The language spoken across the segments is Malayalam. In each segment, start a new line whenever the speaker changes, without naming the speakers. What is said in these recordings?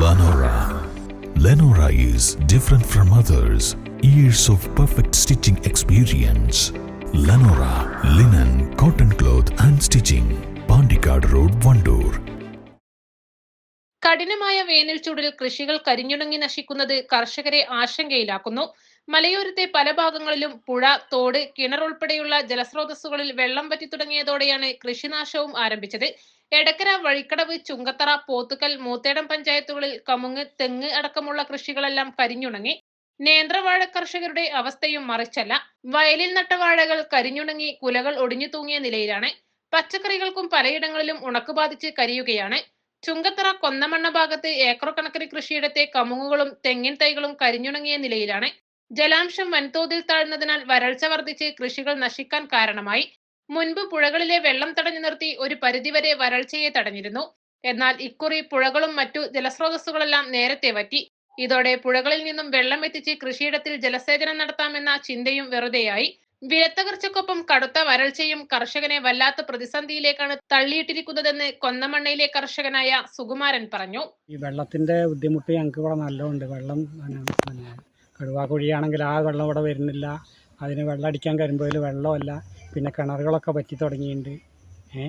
Lenora. Lenora is different from others. Years of perfect stitching experience. Lenora linen, cotton cloth and stitching. Pandikad Road, Vandoor.
കഠിനമായ വേനൽ ചൂടിൽ കൃഷികൾ കരിഞ്ഞുണങ്ങി നശിക്കുന്നത് കർഷകരെ ആശങ്കയിലാക്കുന്നു. മലയോരത്തെ പല ഭാഗങ്ങളിലും പുഴ, തോട്, കിണർ ഉൾപ്പെടെയുള്ള ജലസ്രോതസ്സുകളിൽ വെള്ളം വറ്റി തുടങ്ങിയതോടെയാണ് കൃഷിനാശവും ആരംഭിച്ചത്. എടക്കര, വഴിക്കടവ്, ചുങ്കത്തറ, പോത്തുകൽ, മൂത്തേടം പഞ്ചായത്തുകളിൽ കമുങ്ങ്, തെങ്ങ് അടക്കമുള്ള കൃഷികളെല്ലാം കരിഞ്ഞുണങ്ങി. നേന്ത്രവാഴ കർഷകരുടെ അവസ്ഥയും മറിച്ചല്ല. വയലിൽ നട്ട വാഴകൾ കരിഞ്ഞുണങ്ങി കുലകൾ ഒടിഞ്ഞു തൂങ്ങിയ നിലയിലാണ്. പച്ചക്കറികൾക്കും പലയിടങ്ങളിലും ഉണക്ക് ബാധിച്ച് കരിയുകയാണ്. ചുങ്കത്തറ, കൊന്നമണ്ണ ഭാഗത്ത് ഏക്കർ കണക്കിന് കൃഷിയിടത്തെ കമുങ്ങുകളും തെങ്ങിൻ തൈകളും കരിഞ്ഞുണങ്ങിയ നിലയിലാണ്. ജലാംശം വൻതോതിൽ താഴ്ന്നതിനാൽ വരൾച്ച വർദ്ധിച്ച് കൃഷികൾ നശിക്കാൻ കാരണമായി. മുൻപ് പുഴകളിലെ വെള്ളം തടഞ്ഞു നിർത്തി ഒരു പരിധിവരെ വരൾച്ചയെ തടഞ്ഞിരുന്നു. എന്നാൽ ഇക്കുറി പുഴകളും മറ്റു ജലസ്രോതസ്സുകളെല്ലാം നേരത്തെ വറ്റി. ഇതോടെ പുഴകളിൽ നിന്നും വെള്ളം എത്തിച്ച് കൃഷിയിടത്തിൽ ജലസേചനം നടത്താമെന്ന ചിന്തയും വെറുതെയായി. വിലത്തകർച്ചയ്ക്കൊപ്പം കടുത്ത വരൾച്ചയും കർഷകനെ വല്ലാത്ത പ്രതിസന്ധിയിലേക്കാണ് തള്ളിയിട്ടിരിക്കുന്നതെന്ന് കൊന്നമണ്ണയിലെ കർഷകനായ സുകുമാരൻ പറഞ്ഞു.
ഈ വെള്ളത്തിൻ്റെ ബുദ്ധിമുട്ട് ഞങ്ങൾക്ക് ഇവിടെ നല്ലതുണ്ട്. വെള്ളം കടുവാക്കുഴിയാണെങ്കിൽ ആ വെള്ളം ഇവിടെ വരുന്നില്ല. അതിന് വെള്ളം അടിക്കാൻ കരുമ്പോയിൽ വെള്ളമല്ല. പിന്നെ കിണറുകളൊക്കെ പറ്റി തുടങ്ങിയിട്ടുണ്ട്.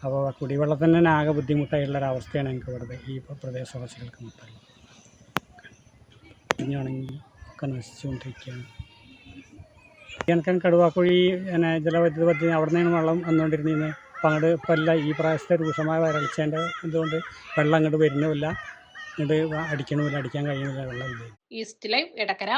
അപ്പോൾ കുടിവെള്ളത്തിന് തന്നെ ആകെ ബുദ്ധിമുട്ടായിട്ടുള്ളൊരവസ്ഥയാണ് ഞങ്ങൾക്ക് ഇവിടെ ഈ പ്രദേശവാസികൾക്ക് മൊത്തം. ഇനിയാണെങ്കിൽ ഒക്കെ നശിച്ചുകൊണ്ടിരിക്കുകയാണ്. കണക്കൻ കടുവാക്കുഴി ജലവൈദ്യുത പദ്ധതി അവിടെ നിന്നാണ് വെള്ളം വന്നുകൊണ്ടിരുന്നത്. അപ്പം അങ്ങോട്ട് ഇപ്പം അല്ല, ഈ പ്രാവശ്യത്തെ രൂക്ഷമായ വരൾച്ചേൻ്റെ ഇതുകൊണ്ട് വെള്ളം അങ്ങോട്ട് വരുന്നുമില്ല, ഇങ്ങോട്ട് അടിക്കണമില്ല, അടിക്കാൻ കഴിയുന്നില്ല, വെള്ളമില്ല.
East live, Edakkara.